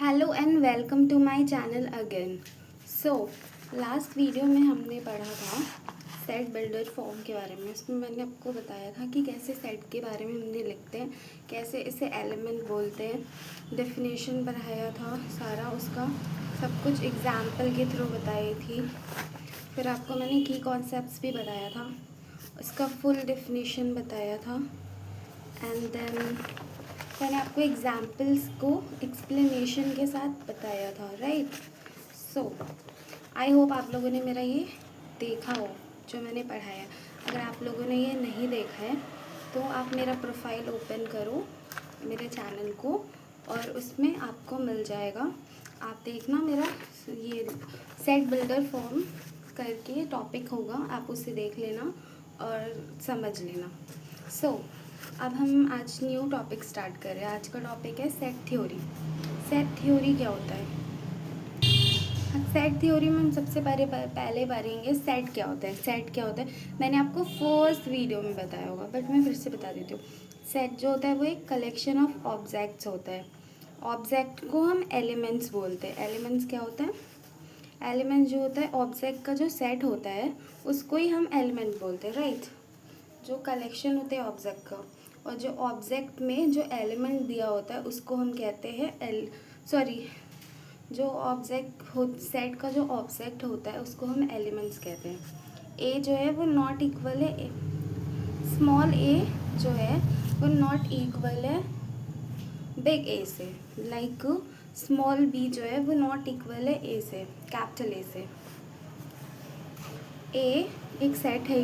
Hello and welcome to my channel again. So last video में हमने पढ़ा था सेट बिल्डर फॉर्म के बारे में। उसमें मैंने आपको बताया था कि कैसे सेट के बारे में हमने लिखते हैं, कैसे इसे एलिमेंट बोलते हैं, डेफिनेशन पढ़ाया था सारा, उसका सब कुछ एग्जाम्पल के थ्रू बताई थी। फिर आपको मैंने की कॉन्सेप्ट्स भी बताया था, उसका फुल डेफिनेशन बताया था। एंड देन मैंने आपको एग्जाम्पल्स को एक्सप्लेनेशन के साथ बताया था, राइट। सो आई होप आप लोगों ने मेरा ये देखा हो जो मैंने पढ़ाया। अगर आप लोगों ने ये नहीं देखा है तो आप मेरा प्रोफाइल ओपन करो, मेरे चैनल को, और उसमें आपको मिल जाएगा। आप देखना, मेरा ये सेट बिल्डर फॉर्म करके टॉपिक होगा, आप उसे देख लेना और समझ लेना। सो अब हम आज न्यू टॉपिक स्टार्ट कर रहे हैं। आज का टॉपिक है सेट थ्योरी। सेट थ्योरी क्या होता है? सेट थ्योरी में हम सबसे पहले पढ़ेंगे सेट क्या होता है। सेट क्या होता है मैंने आपको फर्स्ट वीडियो में बताया होगा, बट मैं फिर से बता देती हूँ। सेट जो होता है वो एक कलेक्शन ऑफ ऑब्जेक्ट्स होता है। ऑब्जेक्ट को हम एलिमेंट्स बोलते हैं। एलिमेंट्स क्या होता है? एलिमेंट जो होता है ऑब्जेक्ट का जो सेट होता है उसको ही हम एलिमेंट बोलते हैं, राइट। जो कलेक्शन होते हैं ऑब्जेक्ट का, और जो ऑब्जेक्ट में जो एलिमेंट दिया होता है उसको हम कहते हैं जो ऑब्जेक्ट हो, सेट का जो ऑब्जेक्ट होता है उसको हम एलिमेंट्स कहते हैं। ए जो है वो नॉट इक्वल है, स्मॉल ए जो है वो नॉट इक्वल है बिग ए से। लाइक स्मॉल बी जो है वो नॉट इक्वल है ए से, कैपिटल ए से। ए एक सेट है,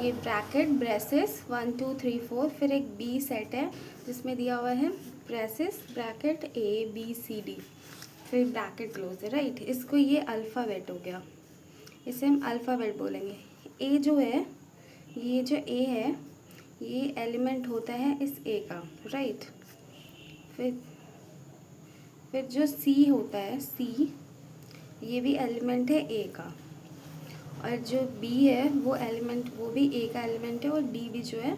ये ब्रैकेट ब्रेसेस 1 2 3 4। फिर एक बी सेट है जिसमें दिया हुआ है ब्रेसेस ब्रैकेट ABCD, फिर ब्रैकेट क्लोज है, राइट। इसको ये अल्फ़ाबेट हो गया, इसे हम अल्फ़ाबेट बोलेंगे। ए जो है, ये जो ए है ये एलिमेंट होता है इस ए का, राइट। फिर जो सी होता है, सी ये भी एलिमेंट है ए का, और जो बी है वो एलिमेंट, वो भी ए का एलिमेंट है, और डी भी जो है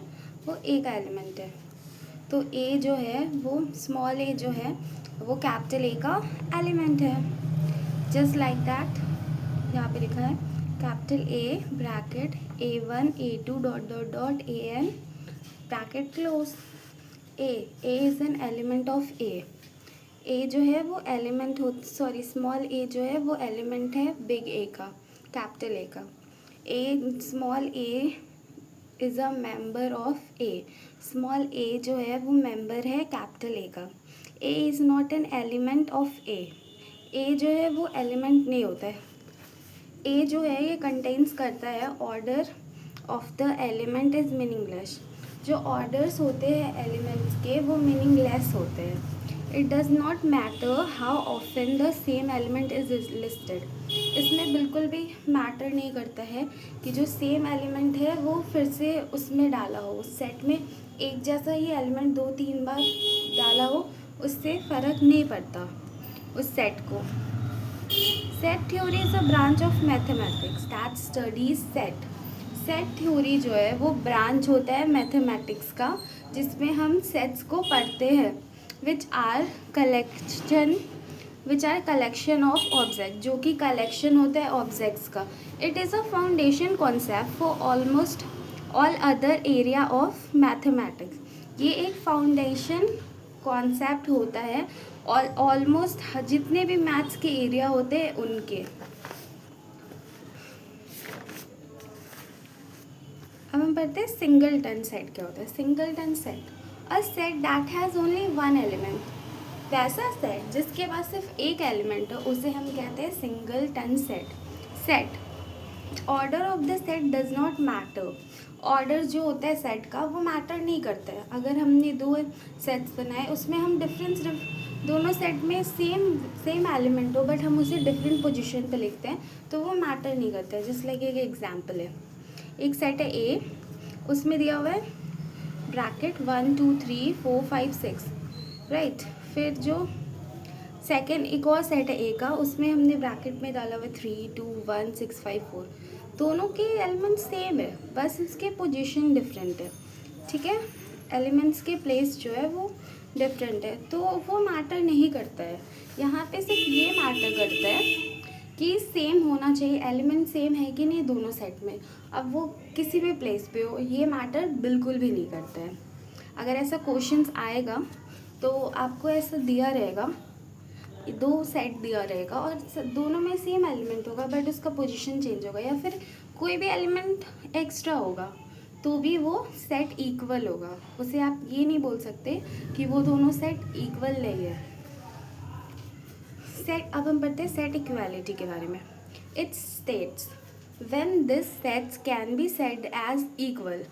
वो ए का एलिमेंट है। तो ए जो है वो स्मॉल ए जो है वो कैपिटल ए का एलिमेंट है। जस्ट लाइक दैट यहाँ पे लिखा है capital A bracket A1 A2 dot dot dot AN bracket close. A is an element of A जो है वो एलिमेंट हो, स्मॉल ए जो है वो एलिमेंट है बिग ए का, कैपिटल ए का। A small a is a member of A. Small a जो है वो मेंबर है कैपिटल ए का। A is not an element of A जो है वो एलिमेंट नहीं होता है। ए जो है ये कंटेन्स करता है order of the element is meaningless. जो ऑर्डर्स होते हैं एलिमेंट्स के वो मीनिंगलेस होते हैं। It does not matter how often the same element is listed. इसमें बिल्कुल भी मैटर नहीं करता है कि जो सेम एलिमेंट है वो फिर से उसमें डाला हो, उस सेट में एक जैसा ही एलिमेंट 2-3 बार डाला हो, उससे फ़र्क नहीं पड़ता उस सेट को। Set theory is a branch of mathematics that studies set. Set theory जो है वो ब्रांच होता है मैथमेटिक्स का जिसमें हम सेट्स को पढ़ते हैं, which are collection of object, जो कि कलेक्शन होता है ऑब्जेक्ट्स का। It is a foundation concept for almost all other area of mathematics. ये एक फाउंडेशन कॉन्सेप्ट होता है और ऑलमोस्ट जितने भी मैथ्स के एरिया होते हैं उनके। अब हम पढ़ते हैं सिंगलटन सेट क्या होता है। Singleton set, a set that has only one element. वैसा सेट जिसके पास सिर्फ एक एलिमेंट हो उसे हम कहते हैं singleton set. Set order of the set does not matter. Order जो होता है सेट का वो मैटर नहीं करता है। अगर हमने 2 सेट्स बनाए उसमें हम दोनों सेट में सेम एलिमेंट हो बट हम उसे डिफरेंट पोजीशन पे लिखते हैं तो वो मैटर नहीं करता है। जस्ट लाइक एक एग्जांपल है, एक सेट है ए, उसमें दिया हुआ है ब्रैकेट 1 2 3 4 5 6, राइट। फिर जो सेकेंड एक और सेट है ए का, उसमें हमने ब्रैकेट में डाला हुआ है 3 2 1 6 5 4। दोनों के एलिमेंट सेम है, बस इसके पोजीशन डिफरेंट है, ठीक है। एलिमेंट्स के प्लेस जो है वो डिफरेंट है, तो वो मैटर नहीं करता है। यहाँ पे सिर्फ ये मैटर करता है कि सेम होना चाहिए, एलिमेंट सेम है कि नहीं दोनों सेट में। अब वो किसी भी प्लेस पे हो, ये मैटर बिल्कुल भी नहीं करता है। अगर ऐसा क्वेश्चंस आएगा तो आपको ऐसा दिया रहेगा, दो सेट दिया रहेगा और दोनों में सेम एलिमेंट होगा बट उसका पोजीशन चेंज होगा, या फिर कोई भी एलिमेंट एक्स्ट्रा होगा तो भी वो सेट इक्वल होगा। उसे आप ये नहीं बोल सकते कि वो दोनों सेट इक्वल नहीं है। सेट, अब हम पढ़ते हैं सेट इक्वालिटी के बारे में। It states when this sets can be said as equal.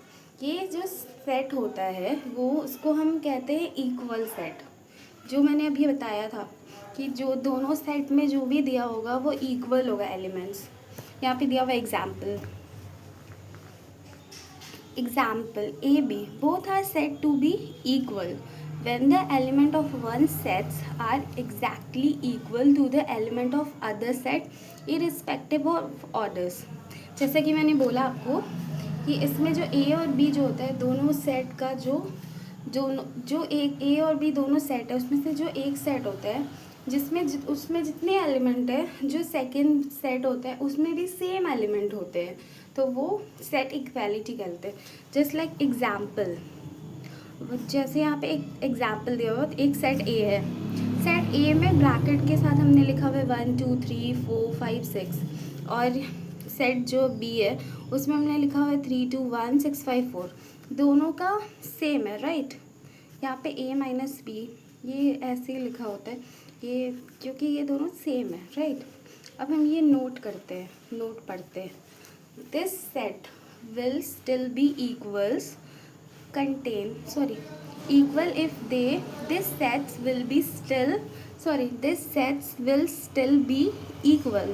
ये जो सेट होता है वो उसको हम कहते हैं इक्वल सेट। जो मैंने अभी बताया था कि जो दोनों सेट में जो भी दिया होगा वो इक्वल होगा एलिमेंट्स। यहाँ पे दिया हुआ example A B both are set to be equal when the element of one sets are exactly equal to the element of other set irrespective of orders। जैसे कि मैंने बोला आपको कि इसमें जो a और b जो होता है दोनों सेट का जो एक a और b दोनों सेट है उसमें से जो एक सेट होता है जिसमें उसमें जितने एलिमेंट है, जो सेकंड सेट होता है उसमें भी सेम एलिमेंट होते हैं, तो वो सेट इक्वालिटी कहते हैं। जस्ट लाइक एग्जाम्पल, जैसे यहाँ पे एक एग्जाम्पल दिया हुआ, एक सेट ए है। सेट ए में ब्रैकेट के साथ हमने लिखा हुआ है 1 2 3 4 5 6, और सेट जो बी है उसमें हमने लिखा हुआ है 3 2 1 6 5 4। दोनों का सेम है, राइट। यहाँ पे ए माइनस बी ये ऐसे ही लिखा होता है, ये क्योंकि ये दोनों सेम है, राइट। अब हम ये नोट करते हैं, नोट पढ़ते हैं। This set will still be equals contain equal if this sets will still be equal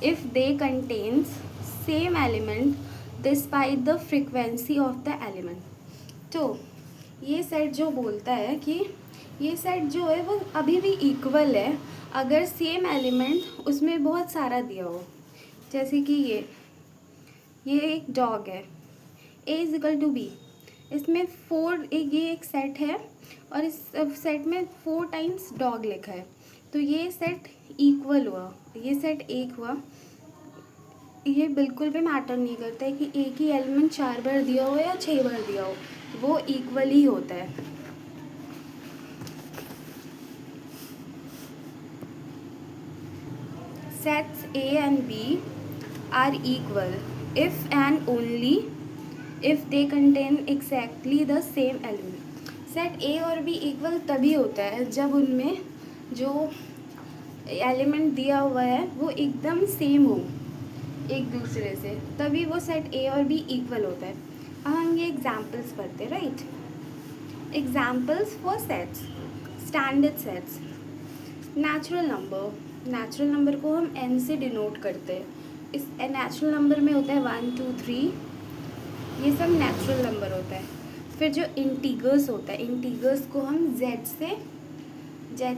if they contains same element despite the frequency of the element। तो ये सेट जो बोलता है कि ये सेट जो है वो अभी भी इक्वल है अगर सेम एलिमेंट उसमें बहुत सारा दिया हो। जैसे कि ये एक डॉग है, a is equal to B, इसमें 4, ये एक सेट है और इस सेट में 4 टाइम्स डॉग लिखा है, तो ये सेट इक्वल हुआ, ये सेट एक हुआ। ये बिल्कुल भी मैटर नहीं करता है कि एक ही एलिमेंट 4 बार दिया हो या 6 बार दिया हो, वो इक्वल ही होता है। Sets A and B are equal if and only if they contain exactly the same element। Set A और बी इक्वल तभी होता है जब उनमें जो एलिमेंट दिया हुआ है वो एकदम सेम हो एक दूसरे से, तभी वो सेट ए और बी इक्वल होता है। अब हम ये एग्जाम्पल्स पढ़ते हैं, right. Examples for sets, standard sets. Natural number को हम n से डिनोट करते हैं। इस नेचुरल नंबर में होता है 1 2 3, ये सब नेचुरल नंबर होता है। फिर जो इंटीगर्स होता है, इंटीगर्स को हम z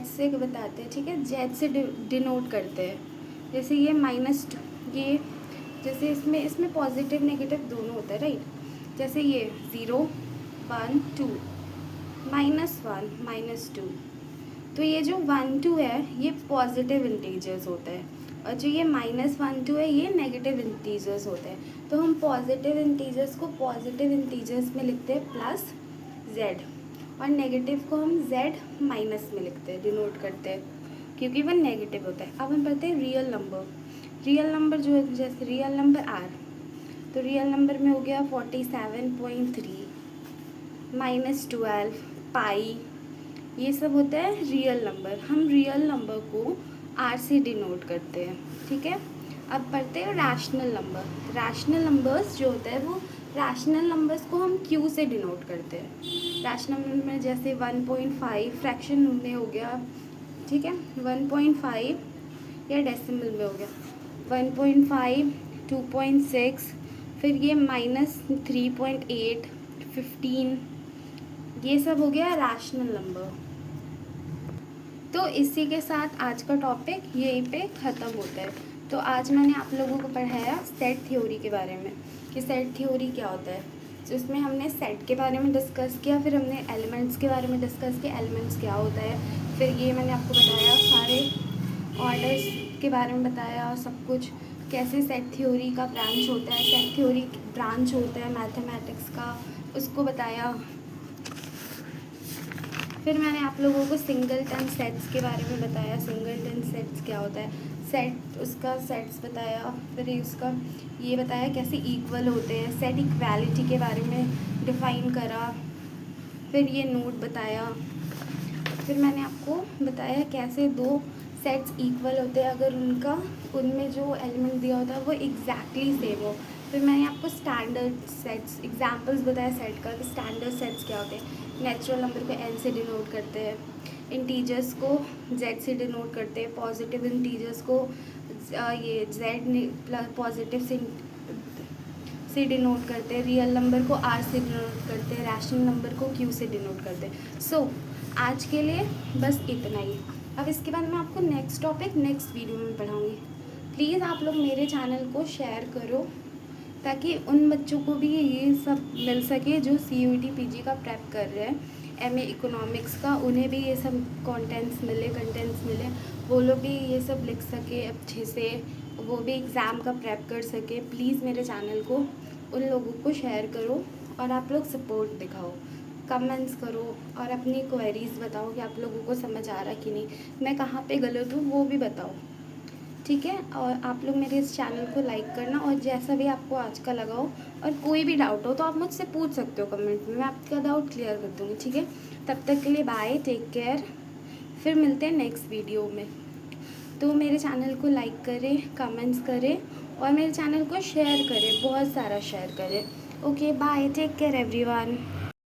से बताते हैं, ठीक है, z से डिनोट करते हैं। जैसे ये -2, ये जैसे इसमें पॉजिटिव नेगेटिव दोनों होता है, राइट। जैसे ये 0 1 2 -1 -2, तो ये जो 1 2 है ये पॉजिटिव इंटीजर्स होता है, और जो ये -1 2 है ये नेगेटिव इंटीजर्स होते हैं। तो हम पॉजिटिव इंटीजर्स को पॉजिटिव इंटीजर्स में लिखते हैं प्लस z, और नेगेटिव को हम z माइनस में लिखते हैं, डिनोट करते हैं, क्योंकि वह नेगेटिव होता है। अब हम पढ़ते हैं रियल नंबर जो है, जैसे रियल नंबर r, तो रियल नंबर में हो गया 47.3 -12 पाई, ये सब होता है रियल नंबर। हम रियल नंबर को r से डिनोट करते हैं, ठीक है। अब पढ़ते हैं रैशनल नंबर्स जो होता है वो रैशनल नंबर्स को हम q से डिनोट करते हैं। रैशनल नंबर में जैसे 1.5 फ्रैक्शन में हो गया, ठीक है, 1.5 या डेसिमल में हो गया 1.5 2.6, फिर ये -3.8 15, ये सब हो गया रैशनल नंबर। तो इसी के साथ आज का टॉपिक यहीं पे ख़त्म होता है। तो आज मैंने आप लोगों को पढ़ाया सेट थ्योरी के बारे में कि सेट थ्योरी क्या होता है। जिसमें हमने सेट के बारे में डिस्कस किया, फिर हमने एलिमेंट्स के बारे में डिस्कस किया, एलिमेंट्स क्या होता है, फिर ये मैंने आपको बताया सारे ऑर्डर्स के बारे में बताया, सब कुछ कैसे सेट थ्योरी का ब्रांच होता है, सेट थ्योरी ब्रांच होता है मैथमेटिक्स का, उसको बताया। फिर मैंने आप लोगों को सिंगलटन सेट्स के बारे में बताया, सिंगलटन सेट्स क्या होता है, सेट उसका सेट्स बताया, फिर उसका ये बताया कैसे इक्वल होते हैं, सेट इक्वालिटी के बारे में डिफ़ाइन करा, फिर ये नोट बताया। फिर मैंने आपको बताया कैसे दो सेट्स इक्वल होते हैं अगर उनमें जो एलिमेंट दिया होता है वो एग्जैक्टली सेम हो। फिर मैंने आपको स्टैंडर्ड सेट्स एग्जांपल्स बताया सेट का, स्टैंडर्ड सेट्स क्या होते हैं। नेचुरल नंबर को एन से डिनोट करते हैं, इंटीजर्स को जेड से डिनोट करते हैं, पॉजिटिव इंटीजर्स को ये जेड पॉजिटिव से डिनोट करते हैं, रियल नंबर को आर से डिनोट करते हैं, रैशनल नंबर को क्यू से डिनोट करते हैं। सो आज के लिए बस इतना ही। अब इसके बाद मैं आपको नेक्स्ट टॉपिक नेक्स्ट वीडियो में पढ़ाऊँगी। प्लीज़ आप लोग मेरे चैनल को शेयर करो ताकि उन बच्चों को भी ये सब मिल सके जो CUET PG का प्रेप कर रहे हैं, MA इकोनॉमिक्स का, उन्हें भी ये सब कंटेंट्स मिले, वो लोग भी ये सब लिख सके अच्छे से, वो भी एग्ज़ाम का प्रेप कर सके। प्लीज़ मेरे चैनल को उन लोगों को शेयर करो और आप लोग सपोर्ट दिखाओ, कमेंट्स करो और अपनी क्वेरीज़ बताओ कि आप लोगों को समझ आ रहा कि नहीं, मैं कहाँ पे गलत हूँ वो भी बताओ, ठीक है। और आप लोग मेरे इस चैनल को लाइक करना, और जैसा भी आपको आज का लगा हो और कोई भी डाउट हो तो आप मुझसे पूछ सकते हो कमेंट में, मैं आपका डाउट क्लियर कर दूँगी, ठीक है। तब तक के लिए बाय, टेक केयर, फिर मिलते हैं नेक्स्ट वीडियो में। तो मेरे चैनल को लाइक करें, कमेंट्स करें और मेरे चैनल को शेयर करें, बहुत सारा शेयर करें। Okay bye, take care everyone.